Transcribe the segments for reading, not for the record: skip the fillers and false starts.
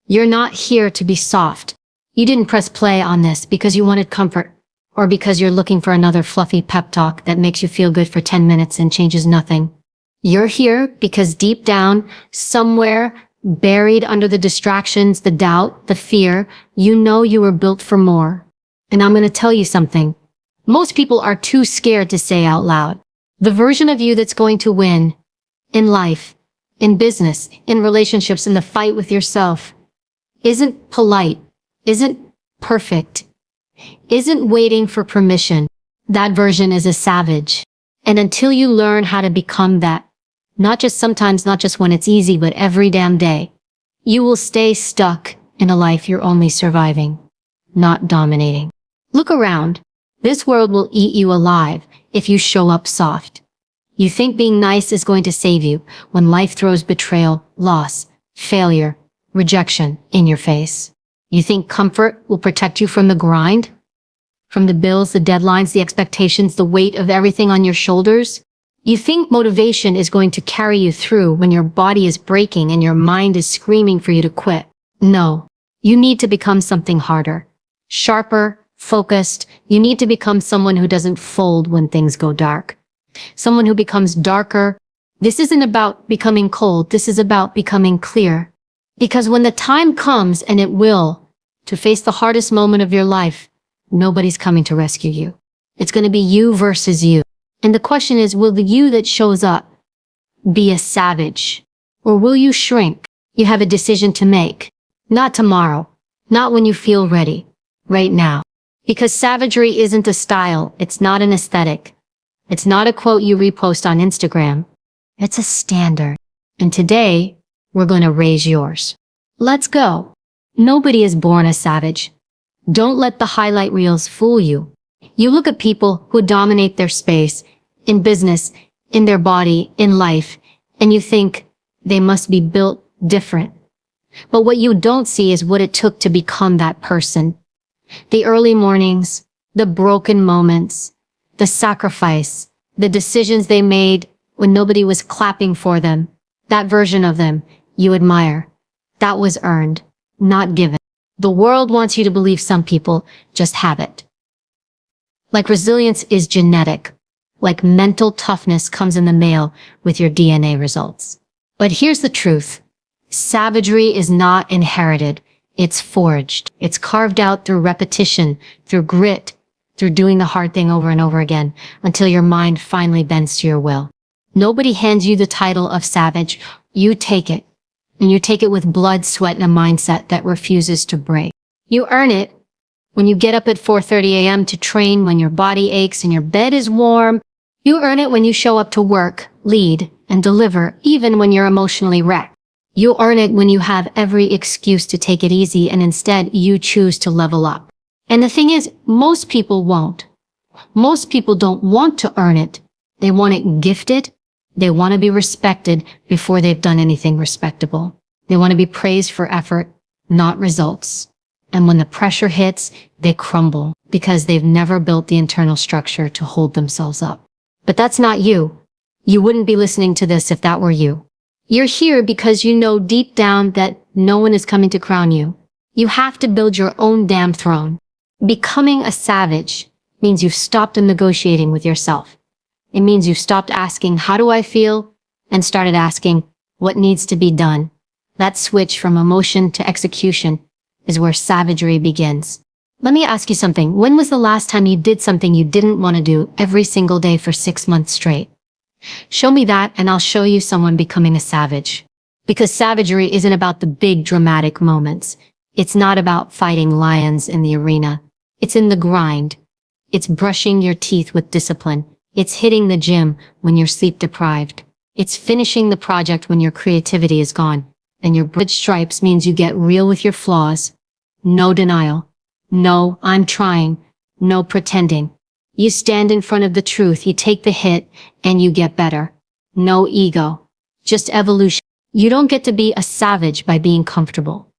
You're not here to be soft. You didn't press play on this because you wanted comfort, or because you're looking for another fluffy pep talk that makes you feel good for 10 minutes and changes nothing. You're here because deep down, somewhere, buried under the distractions, the doubt, the fear, you know you were built for more. And I'm going to tell you something. Most people are too scared to say out loud. The version of you that's going to win in life, in business, in relationships, in the fight with yourself, isn't polite, isn't perfect, isn't waiting for permission. That version is a savage. And until you learn how to become that, not just sometimes, not just when it's easy, but every damn day, you will stay stuck in a life you're only surviving, not dominating. Look around. This world will eat you alive if you show up soft. You think being nice is going to save you when life throws betrayal, loss, failure, rejection in your face. You think comfort will protect you from the grind? From the bills, the deadlines, the expectations, the weight of everything on your shoulders? You think motivation is going to carry you through when your body is breaking and your mind is screaming for you to quit? No. You need to become something harder, sharper, focused. You need to become someone who doesn't fold when things go dark. Someone who becomes darker. This isn't about becoming cold. This is about becoming clear. Because when the time comes, and it will, to face the hardest moment of your life, nobody's coming to rescue you. It's going to be you versus you. And the question is, will the you that shows up be a savage? Or will you shrink? You have a decision to make. Not tomorrow. Not when you feel ready. Right now. Because savagery isn't a style. It's not an aesthetic. It's not a quote you repost on Instagram. It's a standard. And today, we're going to raise yours. Let's go. Nobody is born a savage. Don't let the highlight reels fool you. You look at people who dominate their space, in business, in their body, in life, and you think they must be built different. But what you don't see is what it took to become that person. The early mornings, the broken moments, the sacrifice, the decisions they made when nobody was clapping for them. That version of them you admire. That was earned, not given. The world wants you to believe some people just have it. Like resilience is genetic. Like mental toughness comes in the mail with your DNA results. But here's the truth. Savagery is not inherited. It's forged. It's carved out through repetition, through grit, through doing the hard thing over and over again, until your mind finally bends to your will. Nobody hands you the title of savage. You take it. And you take it with blood, sweat, and a mindset that refuses to break. You earn it when you get up at 4:30 a.m. to train, when your body aches and your bed is warm. You earn it when you show up to work, lead, and deliver, even when you're emotionally wrecked. You earn it when you have every excuse to take it easy and instead you choose to level up. And the thing is, most people won't. Most people don't want to earn it. They want it gifted. They want to be respected before they've done anything respectable. They want to be praised for effort, not results. And when the pressure hits, they crumble because they've never built the internal structure to hold themselves up. But that's not you. You wouldn't be listening to this if that were you. You're here because you know deep down that no one is coming to crown you. You have to build your own damn throne. Becoming a savage means you've stopped negotiating with yourself. It means you've stopped asking, how do I feel? And started asking, what needs to be done? That switch from emotion to execution is where savagery begins. Let me ask you something. When was the last time you did something you didn't want to do every single day for 6 months straight? Show me that and I'll show you someone becoming a savage. Because savagery isn't about the big dramatic moments. It's not about fighting lions in the arena. It's in the grind. It's brushing your teeth with discipline. It's hitting the gym when you're sleep deprived. It's finishing the project when your creativity is gone. And your bridge stripes means you get real with your flaws. No denial. No, I'm trying. No pretending. You stand in front of the truth, you take the hit, and you get better. No ego. Just evolution. You don't get to be a savage by being comfortable.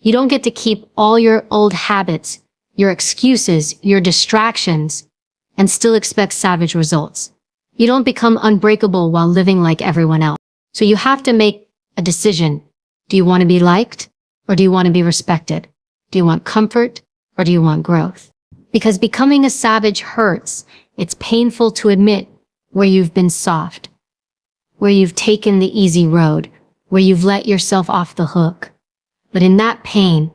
You don't get to keep all your old habits, your excuses, your distractions, and still expect savage results. You don't become unbreakable while living like everyone else. So you have to make a decision. Do you want to be liked? Or do you want to be respected? Do you want comfort or do you want growth? Because becoming a savage hurts. It's painful to admit where you've been soft, where you've taken the easy road, where you've let yourself off the hook. But in that pain,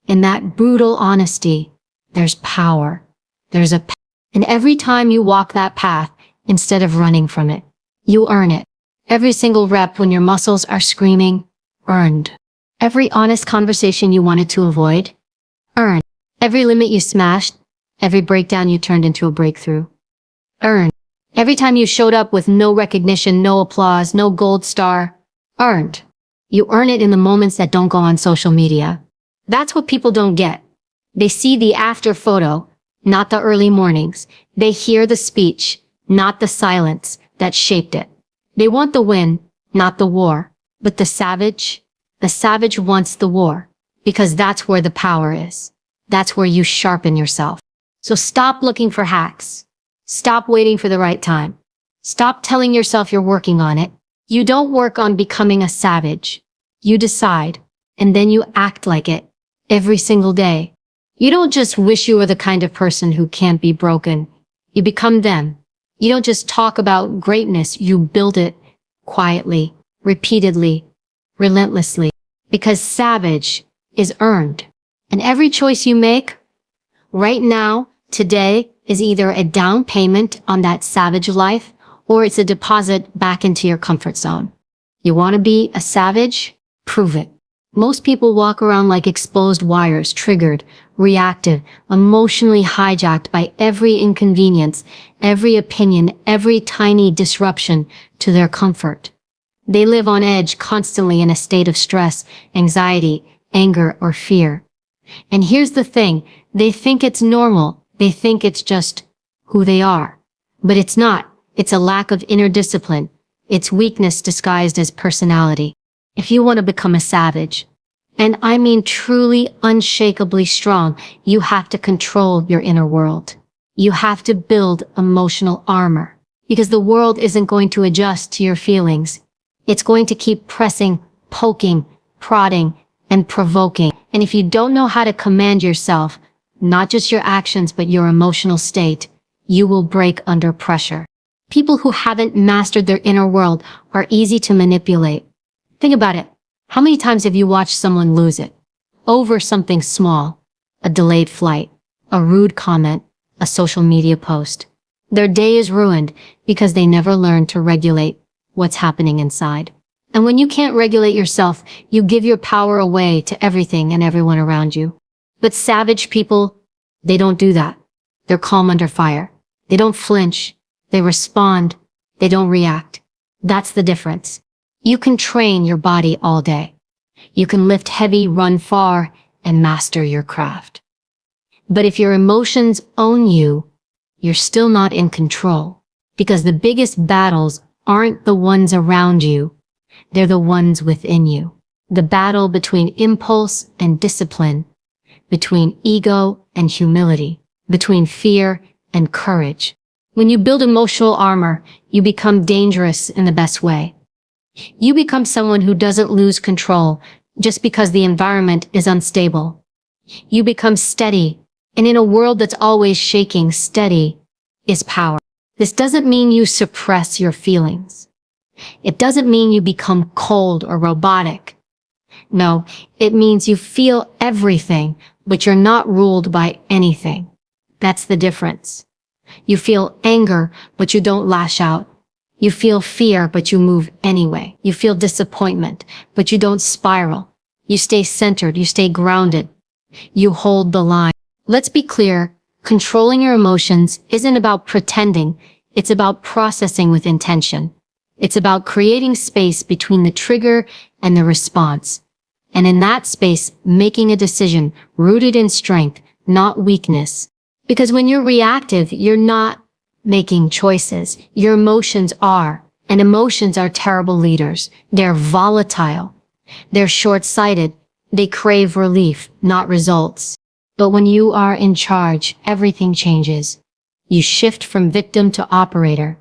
in that brutal honesty, there's power. There's a path. And every time you walk that path, instead of running from it, you earn it. Every single rep when your muscles are screaming, earned. Every honest conversation you wanted to avoid, earned. Every limit you smashed, every breakdown you turned into a breakthrough, earned. Every time you showed up with no recognition, no applause, no gold star, earned. You earn it in the moments that don't go on social media. That's what people don't get. They see the after photo, not the early mornings. They hear the speech, not the silence that shaped it. They want the win, not the war. But the savage wants the war, because that's where the power is. That's where you sharpen yourself. So stop looking for hacks. Stop waiting for the right time. Stop telling yourself you're working on it. You don't work on becoming a savage. You decide, and then you act like it every single day. You don't just wish you were the kind of person who can't be broken. You become them. You don't just talk about greatness, you build it quietly, repeatedly, relentlessly. Because savage is earned. And every choice you make right now, today, is either a down payment on that savage life or it's a deposit back into your comfort zone. You want to be a savage? Prove it. Most people walk around like exposed wires, triggered, reactive, emotionally hijacked by every inconvenience, every opinion, every tiny disruption to their comfort. They live on edge, constantly in a state of stress, anxiety, anger, or fear. And here's the thing, they think it's normal. They think it's just who they are. But it's not. It's a lack of inner discipline. It's weakness disguised as personality. If you want to become a savage, and I mean truly unshakably strong, you have to control your inner world. You have to build emotional armor. Because the world isn't going to adjust to your feelings. It's going to keep pressing, poking, prodding, and provoking. And if you don't know how to command yourself, not just your actions, but your emotional state, you will break under pressure. People who haven't mastered their inner world are easy to manipulate. Think about it. How many times have you watched someone lose it? Over something small, a delayed flight, a rude comment, a social media post. Their day is ruined because they never learned to regulate what's happening inside. And when you can't regulate yourself, you give your power away to everything and everyone around you. But savage people, they don't do that. They're calm under fire. They don't flinch. They respond. They don't react. That's the difference. You can train your body all day. You can lift heavy, run far, and master your craft. But if your emotions own you, you're still not in control. Because the biggest battles aren't the ones around you. They're the ones within you. The battle between impulse and discipline, between ego and humility, between fear and courage. When you build emotional armor, you become dangerous in the best way. You become someone who doesn't lose control just because the environment is unstable. You become steady, and in a world that's always shaking, steady is power. This doesn't mean you suppress your feelings. It doesn't mean you become cold or robotic. No, it means you feel everything, but you're not ruled by anything. That's the difference. You feel anger, but you don't lash out. You feel fear, but you move anyway. You feel disappointment, but you don't spiral. You stay centered, you stay grounded. You hold the line. Let's be clear, controlling your emotions isn't about pretending. It's about processing with intention. It's about creating space between the trigger and the response. And in that space, making a decision rooted in strength, not weakness. Because when you're reactive, you're not making choices. Your emotions are. And emotions are terrible leaders. They're volatile. They're short-sighted. They crave relief, not results. But when you are in charge, everything changes. You shift from victim to operator,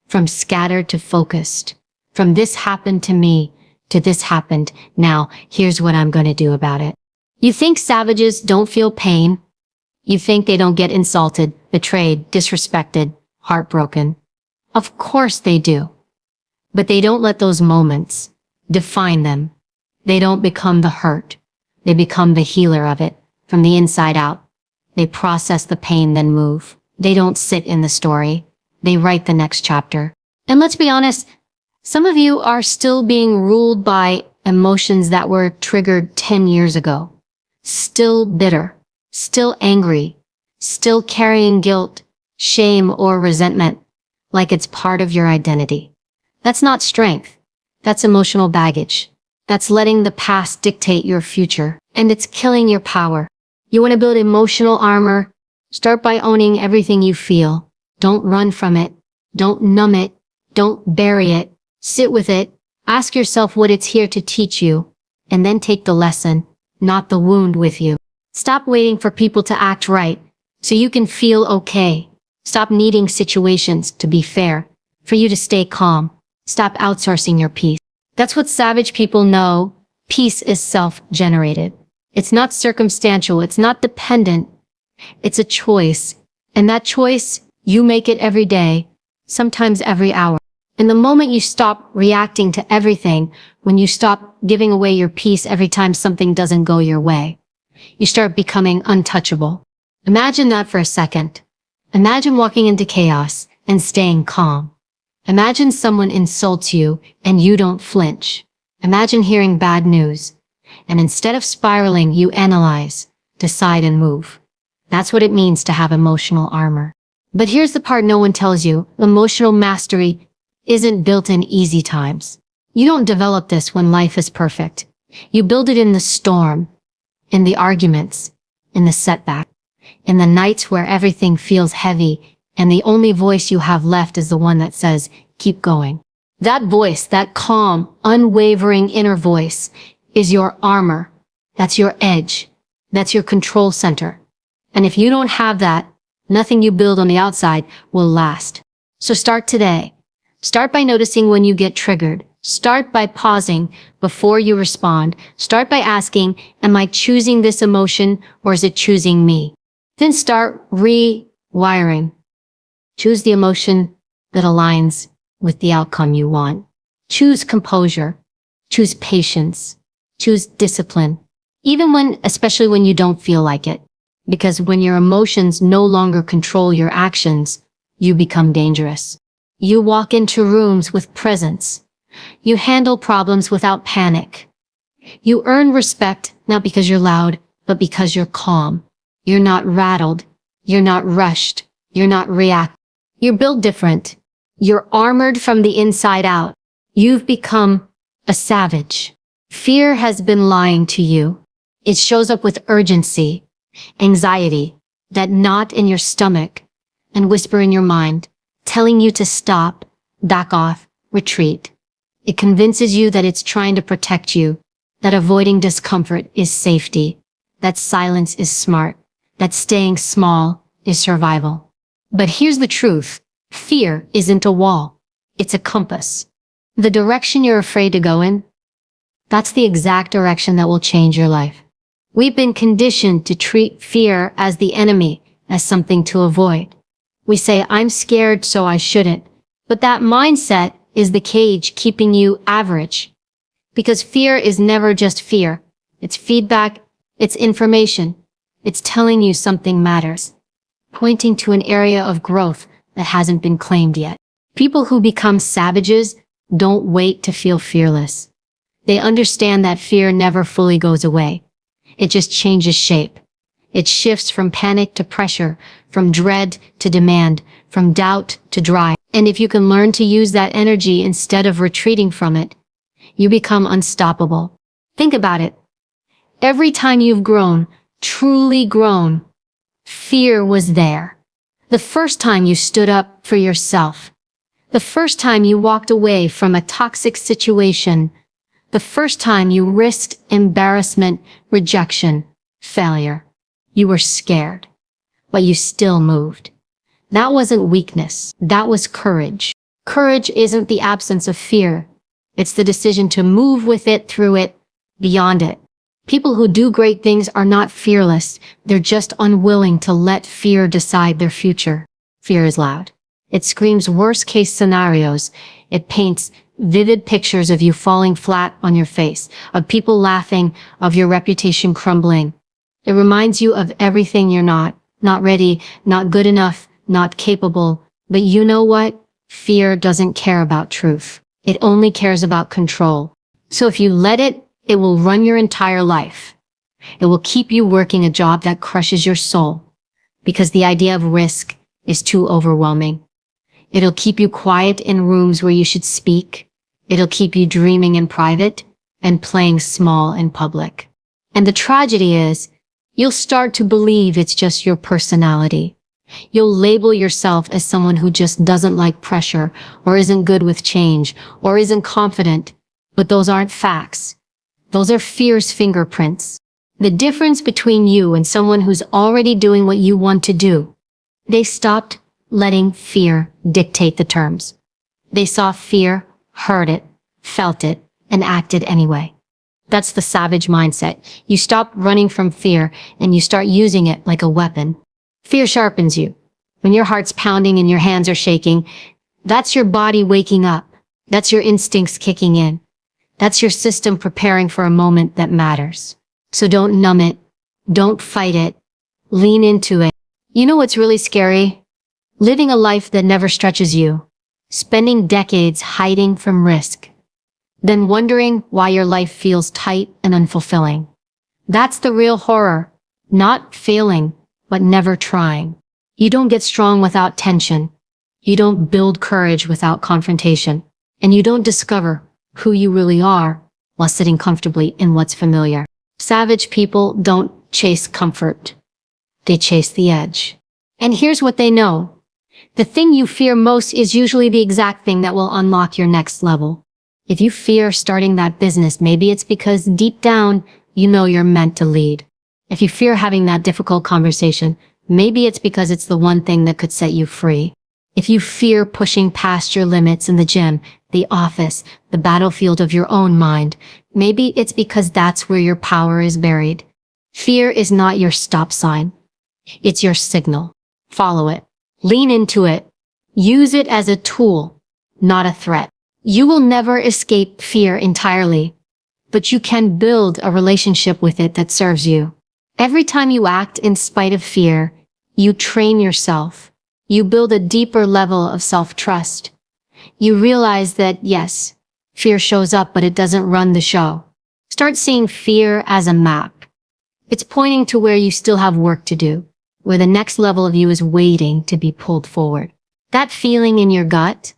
from scattered to focused, from this happened to me to this happened. Now, here's what I'm going to do about it. You think savages don't feel pain? You think they don't get insulted, betrayed, disrespected, heartbroken? Of course they do. But they don't let those moments define them. They don't become the hurt. They become the healer of it, from the inside out. They process the pain, then move. They don't sit in the story. They write the next chapter. And let's be honest, some of you are still being ruled by emotions that were triggered 10 years ago. Still bitter, still angry, still carrying guilt, shame, or resentment, like it's part of your identity. That's not strength. That's emotional baggage. That's letting the past dictate your future, and it's killing your power. You want to build emotional armor? Start by owning everything you feel. Don't run from it. Don't numb it. Don't bury it. Sit with it. Ask yourself what it's here to teach you, and then take the lesson, not the wound, with you. Stop waiting for people to act right so you can feel okay. Stop needing situations to be fair for you to stay calm. Stop outsourcing your peace. That's what savage people know. Peace is self-generated. It's not circumstantial. It's not dependent. It's a choice. And that choice, you make it every day, sometimes every hour. And the moment you stop reacting to everything, when you stop giving away your peace every time something doesn't go your way, you start becoming untouchable. Imagine that for a second. Imagine walking into chaos and staying calm. Imagine someone insults you and you don't flinch. Imagine hearing bad news, and instead of spiraling, you analyze, decide, and move. That's what it means to have emotional armor. But here's the part no one tells you. Emotional mastery isn't built in easy times. You don't develop this when life is perfect. You build it in the storm, in the arguments, in the setback, in the nights where everything feels heavy and the only voice you have left is the one that says, keep going. That voice, that calm, unwavering inner voice, is your armor. That's your edge. That's your control center. And if you don't have that, nothing you build on the outside will last. So start today. Start by noticing when you get triggered. Start by pausing before you respond. Start by asking, am I choosing this emotion or is it choosing me? Then start rewiring. Choose the emotion that aligns with the outcome you want. Choose composure. Choose patience. Choose discipline. Especially when you don't feel like it. Because when your emotions no longer control your actions, you become dangerous. You walk into rooms with presence. You handle problems without panic. You earn respect not because you're loud, but because you're calm. You're not rattled. You're not rushed. You're not reactive. You're built different. You're armored from the inside out. You've become a savage. Fear has been lying to you. It shows up with urgency, anxiety, that knot in your stomach, and whisper in your mind, telling you to stop, back off, retreat. It convinces you that it's trying to protect you, that avoiding discomfort is safety, that silence is smart, that staying small is survival. But here's the truth. Fear isn't a wall. It's a compass. The direction you're afraid to go in, that's the exact direction that will change your life. We've been conditioned to treat fear as the enemy, as something to avoid. We say, I'm scared, so I shouldn't. But that mindset is the cage keeping you average. Because fear is never just fear. It's feedback. It's information. It's telling you something matters, pointing to an area of growth that hasn't been claimed yet. People who become savages don't wait to feel fearless. They understand that fear never fully goes away. It just changes shape. It shifts from panic to pressure, from dread to demand, from doubt to drive. And if you can learn to use that energy instead of retreating from it, you become unstoppable. Think about it. Every time you've grown, truly grown, fear was there. The first time you stood up for yourself. The first time you walked away from a toxic situation. The first time you risked embarrassment, rejection, failure. You were scared, but you still moved. That wasn't weakness. That was courage. Courage isn't the absence of fear. It's the decision to move with it, through it, beyond it. People who do great things are not fearless. They're just unwilling to let fear decide their future. Fear is loud. It screams worst-case scenarios. It paints vivid pictures of you falling flat on your face, of people laughing, of your reputation crumbling. It reminds you of everything you're not ready, not good enough, not capable. But you know what? Fear doesn't care about truth. It only cares about control. So if you let it, it will run your entire life. It will keep you working a job that crushes your soul, because the idea of risk is too overwhelming. It'll keep you quiet in rooms where you should speak. It'll keep you dreaming in private and playing small in public. And the tragedy is, you'll start to believe it's just your personality. You'll label yourself as someone who just doesn't like pressure, or isn't good with change, or isn't confident. But those aren't facts. Those are fear's fingerprints. The difference between you and someone who's already doing what you want to do. They stopped letting fear dictate the terms. They saw fear, heard it, felt it, and acted anyway. That's the savage mindset. You stop running from fear and you start using it like a weapon. Fear sharpens you. When your heart's pounding and your hands are shaking, that's your body waking up. That's your instincts kicking in. That's your system preparing for a moment that matters. So don't numb it. Don't fight it. Lean into it. You know what's really scary? Living a life that never stretches you. Spending decades hiding from risk. Then wondering why your life feels tight and unfulfilling. That's the real horror. Not failing, but never trying. You don't get strong without tension. You don't build courage without confrontation. And you don't discover who you really are while sitting comfortably in what's familiar. Savage people don't chase comfort. They chase the edge. And here's what they know. The thing you fear most is usually the exact thing that will unlock your next level. If you fear starting that business, maybe it's because deep down, you know you're meant to lead. If you fear having that difficult conversation, maybe it's because it's the one thing that could set you free. If you fear pushing past your limits in the gym, the office, the battlefield of your own mind, maybe it's because that's where your power is buried. Fear is not your stop sign. It's your signal. Follow it. Lean into it. Use it as a tool, not a threat. You will never escape fear entirely, but you can build a relationship with it that serves you. Every time you act in spite of fear, you train yourself. You build a deeper level of self-trust. You realize that, yes, fear shows up, but it doesn't run the show. Start seeing fear as a map. It's pointing to where you still have work to do, where the next level of you is waiting to be pulled forward. That feeling in your gut,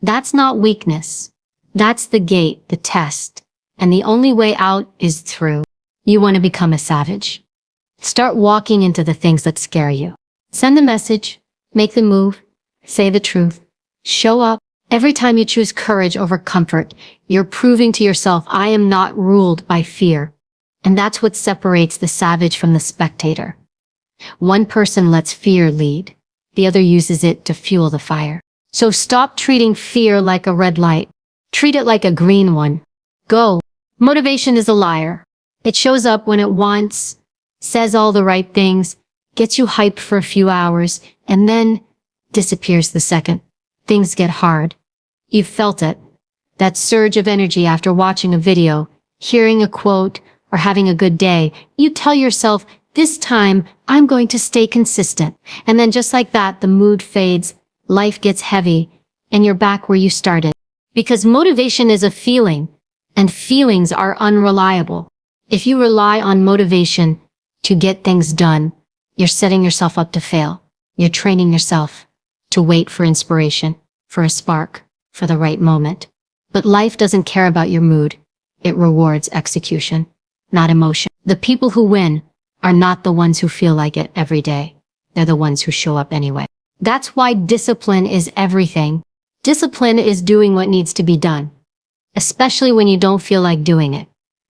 that's not weakness. That's the gate, the test. And the only way out is through. You want to become a savage? Start walking into the things that scare you. Send the message, make the move, say the truth, show up. Every time you choose courage over comfort, you're proving to yourself, I am not ruled by fear. And that's what separates the savage from the spectator. One person lets fear lead. The other uses it to fuel the fire. So stop treating fear like a red light. Treat it like a green one. Go. Motivation is a liar. It shows up when it wants, says all the right things, gets you hyped for a few hours, and then disappears the second things get hard. You've felt it. That surge of energy after watching a video, hearing a quote, or having a good day. You tell yourself, this time I'm going to stay consistent. And then just like that, the mood fades, life gets heavy, and you're back where you started. Because motivation is a feeling, and feelings are unreliable. If you rely on motivation to get things done, you're setting yourself up to fail. You're training yourself to wait for inspiration, for a spark, for the right moment. But life doesn't care about your mood. It rewards execution, not emotion. The people who win are not the ones who feel like it every day. They're the ones who show up anyway. That's why discipline is everything. Discipline is doing what needs to be done, especially when you don't feel like doing it.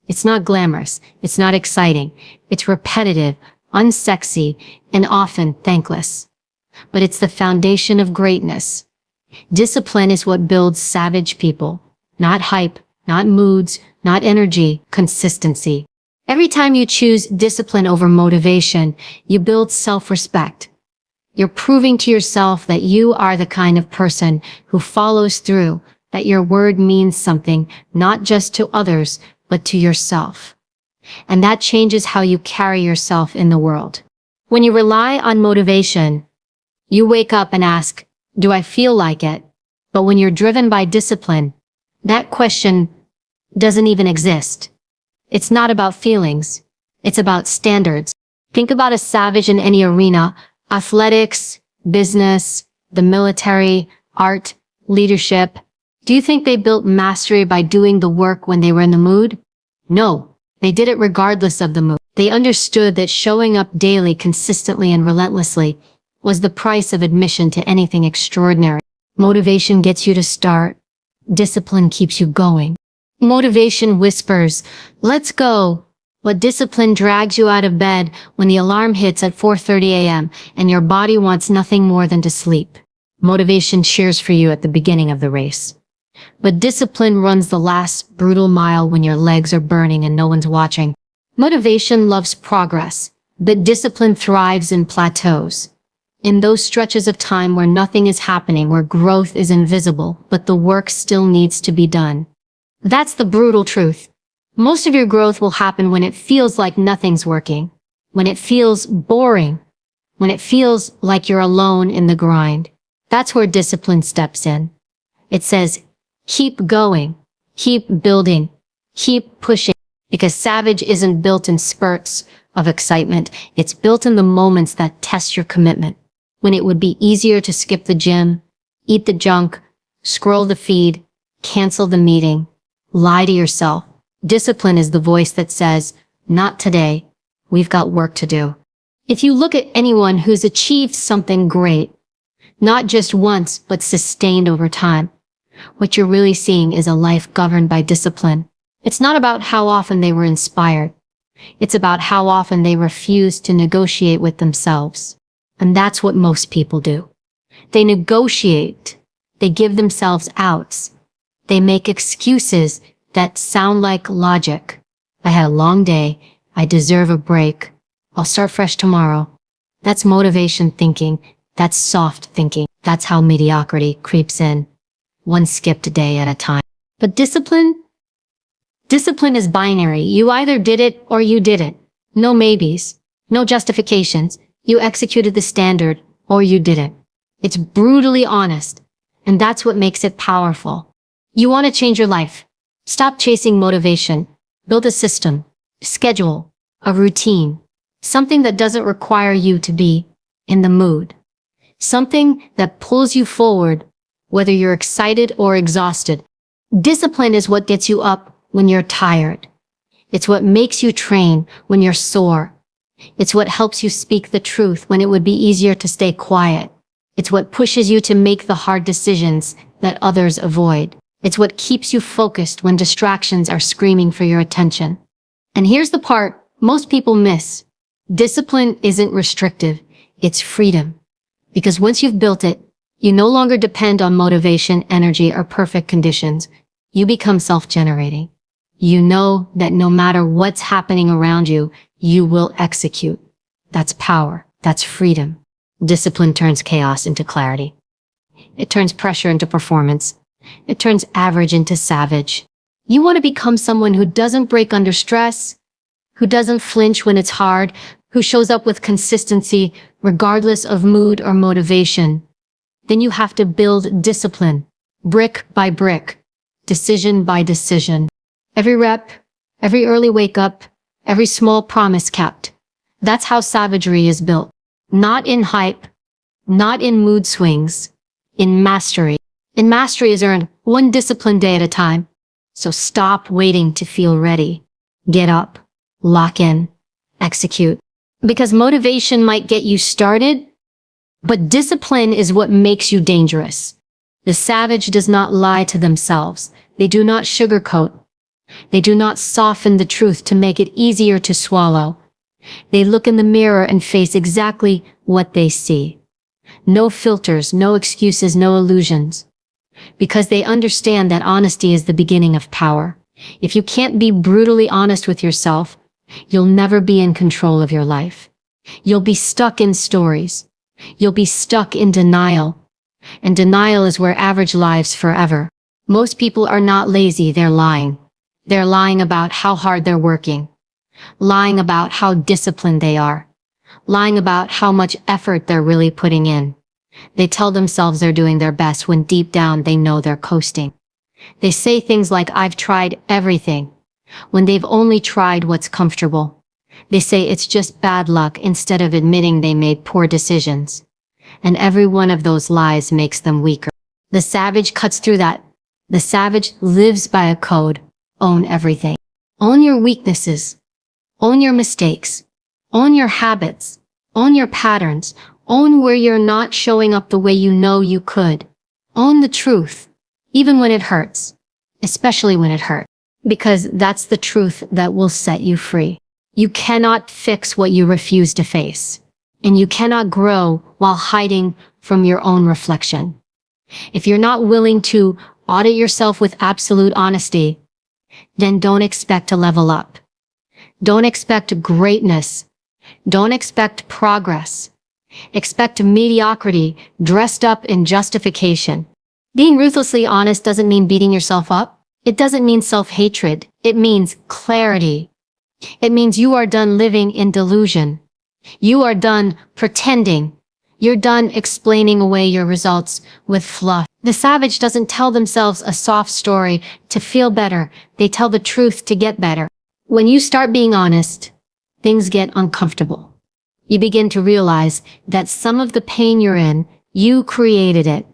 It's not glamorous. It's not exciting. It's repetitive, unsexy, and often thankless. But it's the foundation of greatness. Discipline is what builds savage people, not hype, not moods, not energy, consistency. Every time you choose discipline over motivation, you build self-respect. You're proving to yourself that you are the kind of person who follows through, that your word means something, not just to others, but to yourself. And that changes how you carry yourself in the world. When you rely on motivation, you wake up and ask, do I feel like it? But when you're driven by discipline, that question doesn't even exist. It's not about feelings. It's about standards. Think about a savage in any arena: athletics, business, the military, art, leadership. Do you think they built mastery by doing the work when they were in the mood? No, they did it regardless of the mood. They understood that showing up daily, consistently and relentlessly was the price of admission to anything extraordinary. Motivation gets you to start. Discipline keeps you going. Motivation whispers, let's go. But discipline drags you out of bed when the alarm hits at 4:30 a.m. and your body wants nothing more than to sleep. Motivation cheers for you at the beginning of the race. But discipline runs the last brutal mile when your legs are burning and no one's watching. Motivation loves progress, but discipline thrives in plateaus. In those stretches of time where nothing is happening, where growth is invisible, but the work still needs to be done. That's the brutal truth. Most of your growth will happen when it feels like nothing's working, when it feels boring, when it feels like you're alone in the grind. That's where discipline steps in. It says, keep going, keep building, keep pushing, because savage isn't built in spurts of excitement. It's built in the moments that test your commitment. When it would be easier to skip the gym, eat the junk, scroll the feed, cancel the meeting, lie to yourself. Discipline is the voice that says, not today, we've got work to do. If you look at anyone who's achieved something great, not just once, but sustained over time, what you're really seeing is a life governed by discipline. It's not about how often they were inspired. It's about how often they refused to negotiate with themselves. And that's what most people do. They negotiate. They give themselves outs. They make excuses that sound like logic. I had a long day. I deserve a break. I'll start fresh tomorrow. That's motivation thinking. That's soft thinking. That's how mediocrity creeps in, one skipped day at a time. But discipline is binary. You either did it or you didn't. No maybes, no justifications. You executed the standard or you didn't. It's brutally honest, and that's what makes it powerful. You want to change your life. Stop chasing motivation. Build a system, schedule, a routine, something that doesn't require you to be in the mood. Something that pulls you forward, whether you're excited or exhausted. Discipline is what gets you up when you're tired. It's what makes you train when you're sore. It's what helps you speak the truth when it would be easier to stay quiet. It's what pushes you to make the hard decisions that others avoid. It's what keeps you focused when distractions are screaming for your attention. And here's the part most people miss. Discipline isn't restrictive, it's freedom. Because once you've built it, you no longer depend on motivation, energy, or perfect conditions. You become self-generating. You know that no matter what's happening around you, you will execute. That's power. That's freedom. Discipline turns chaos into clarity. It turns pressure into performance. It turns average into savage. You want to become someone who doesn't break under stress, who doesn't flinch when it's hard, who shows up with consistency regardless of mood or motivation. Then you have to build discipline, brick by brick, decision by decision. Every rep, every early wake up, every small promise kept. That's how savagery is built. Not in hype, not in mood swings, in mastery. And mastery is earned one disciplined day at a time. So stop waiting to feel ready. Get up, lock in, execute. Because motivation might get you started, but discipline is what makes you dangerous. The savage does not lie to themselves. They do not sugarcoat. They do not soften the truth to make it easier to swallow. They look in the mirror and face exactly what they see. No filters, no excuses, no illusions. because they understand that honesty is the beginning of power. If you can't be brutally honest with yourself, you'll never be in control of your life. You'll be stuck in stories. You'll be stuck in denial. And denial is where average lives forever. Most people are not lazy, they're lying. They're lying about how hard they're working. Lying about how disciplined they are. Lying about how much effort they're really putting in. They tell themselves they're doing their best when deep down they know they're coasting. They say things like, "I've tried everything," when they've only tried what's comfortable. They say it's just bad luck instead of admitting they made poor decisions. And every one of those lies makes them weaker. The savage cuts through that. The savage lives by a code. Own everything. Own your weaknesses. Own your mistakes. Own your habits. Own your patterns. Own where you're not showing up the way you know you could. Own the truth, even when it hurts, especially when it hurts, because that's the truth that will set you free. You cannot fix what you refuse to face, and you cannot grow while hiding from your own reflection. If you're not willing to audit yourself with absolute honesty, then don't expect to level up. Don't expect greatness. Don't expect progress. Expect mediocrity dressed up in justification. Being ruthlessly honest doesn't mean beating yourself up. It doesn't mean self-hatred. It means clarity. It means you are done living in delusion. You are done pretending. You're done explaining away your results with fluff. The savage doesn't tell themselves a soft story to feel better. They tell the truth to get better. When you start being honest, things get uncomfortable. You begin to realize that some of the pain you're in, you created it.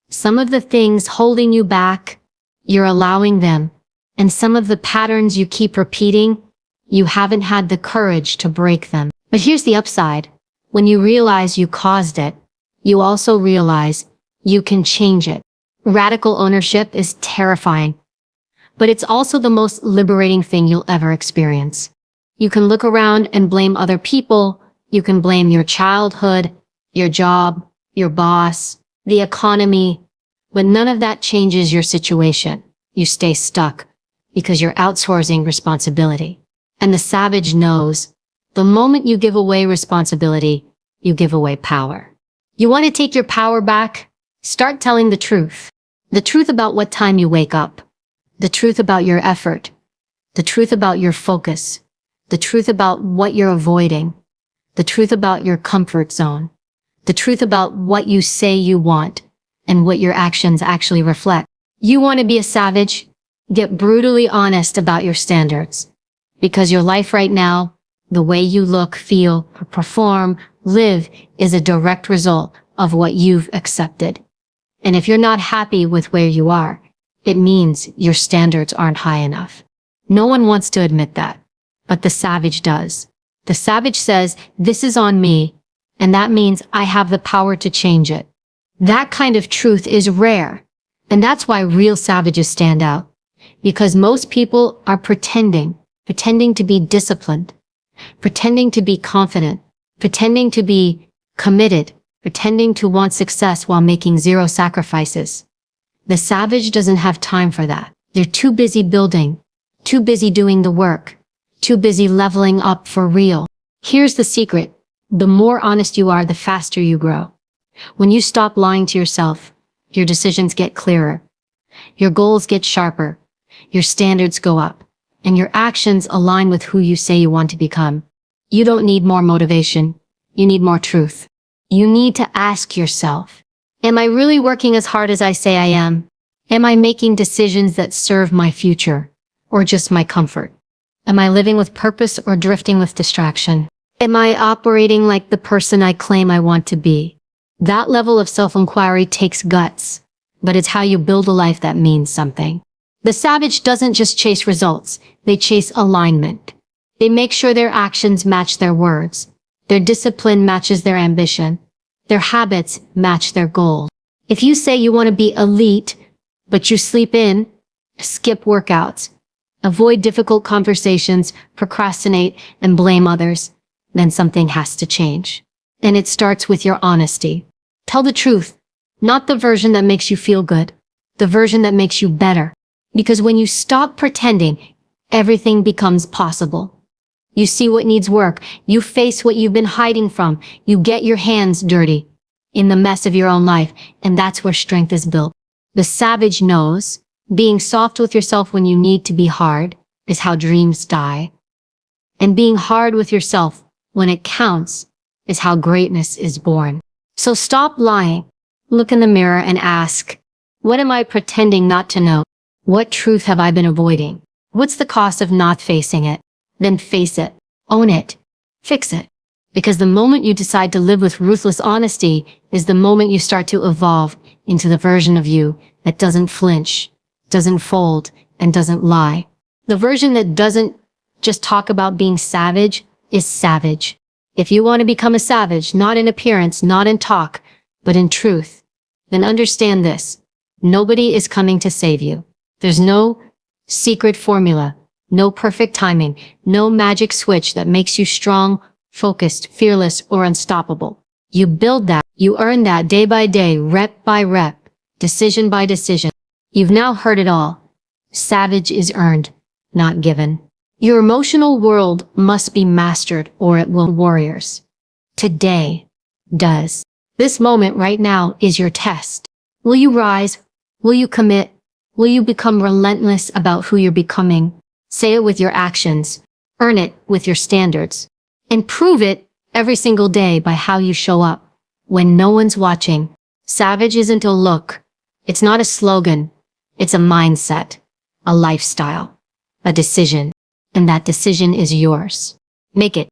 Some of the things holding you back, you're allowing them. And some of the patterns you keep repeating, you haven't had the courage to break them. But here's the upside. When you realize you caused it, you also realize you can change it. Radical ownership is terrifying, but it's also the most liberating thing you'll ever experience. You can look around and blame other people. You can blame your childhood, your job, your boss, the economy, but none of that changes your situation. You stay stuck because you're outsourcing responsibility. And the savage knows the moment you give away responsibility, you give away power. You want to take your power back? Start telling the truth. The truth about what time you wake up. The truth about your effort. The truth about your focus. The truth about what you're avoiding. The truth about your comfort zone. The truth about what you say you want and what your actions actually reflect. You want to be a savage? Get brutally honest about your standards. Because your life right now, the way you look, feel, perform, live is a direct result of what you've accepted. And if you're not happy with where you are, it means your standards aren't high enough. No one wants to admit that, but the savage does. The savage says, "This is on me, and that means I have the power to change it." That kind of truth is rare, and that's why real savages stand out. Because most people are pretending to be disciplined, pretending to be confident, pretending to be committed, pretending to want success while making zero sacrifices. The savage doesn't have time for that. They're too busy building, too busy doing the work, too busy leveling up for real. Here's the secret. The more honest you are, the faster you grow. When you stop lying to yourself, your decisions get clearer, your goals get sharper, your standards go up, and your actions align with who you say you want to become. You don't need more motivation. You need more truth. You need to ask yourself, am I really working as hard as I say I am? Am I making decisions that serve my future or just my comfort? Am I living with purpose or drifting with distraction? Am I operating like the person I claim I want to be? That level of self-inquiry takes guts, but it's how you build a life that means something. The savage doesn't just chase results, they chase alignment. They make sure their actions match their words. Their discipline matches their ambition. Their habits match their goals. If you say you want to be elite, but you sleep in, skip workouts, avoid difficult conversations, procrastinate, and blame others, then something has to change. And it starts with your honesty. Tell the truth, not the version that makes you feel good. the version that makes you better. Because when you stop pretending, everything becomes possible. You see what needs work. You face what you've been hiding from. You get your hands dirty in the mess of your own life. And that's where strength is built. The savage knows being soft with yourself when you need to be hard is how dreams die. And being hard with yourself when it counts is how greatness is born. So stop lying. Look in the mirror and ask, what am I pretending not to know? What truth have I been avoiding? What's the cost of not facing it? Then face it, own it, fix it. Because the moment you decide to live with ruthless honesty is the moment you start to evolve into the version of you that doesn't flinch, doesn't fold, and doesn't lie. The version that doesn't just talk about being savage is savage. If you want to become a savage, not in appearance, not in talk, but in truth, then understand this. Nobody is coming to save you. There's no secret formula. No perfect timing, no magic switch that makes you strong, focused, fearless, or unstoppable. You build that, you earn that day by day, rep by rep, decision by decision. You've now heard it all. Savage is earned, not given. Your emotional world must be mastered or it will warriors. Today does. This moment right now is your test. Will you rise? Will you commit? Will you become relentless about who you're becoming? Say it with your actions, earn it with your standards, and prove it every single day by how you show up when no one's watching. Savage isn't a look. It's not a slogan. It's a mindset, a lifestyle, a decision, and that decision is yours. Make it.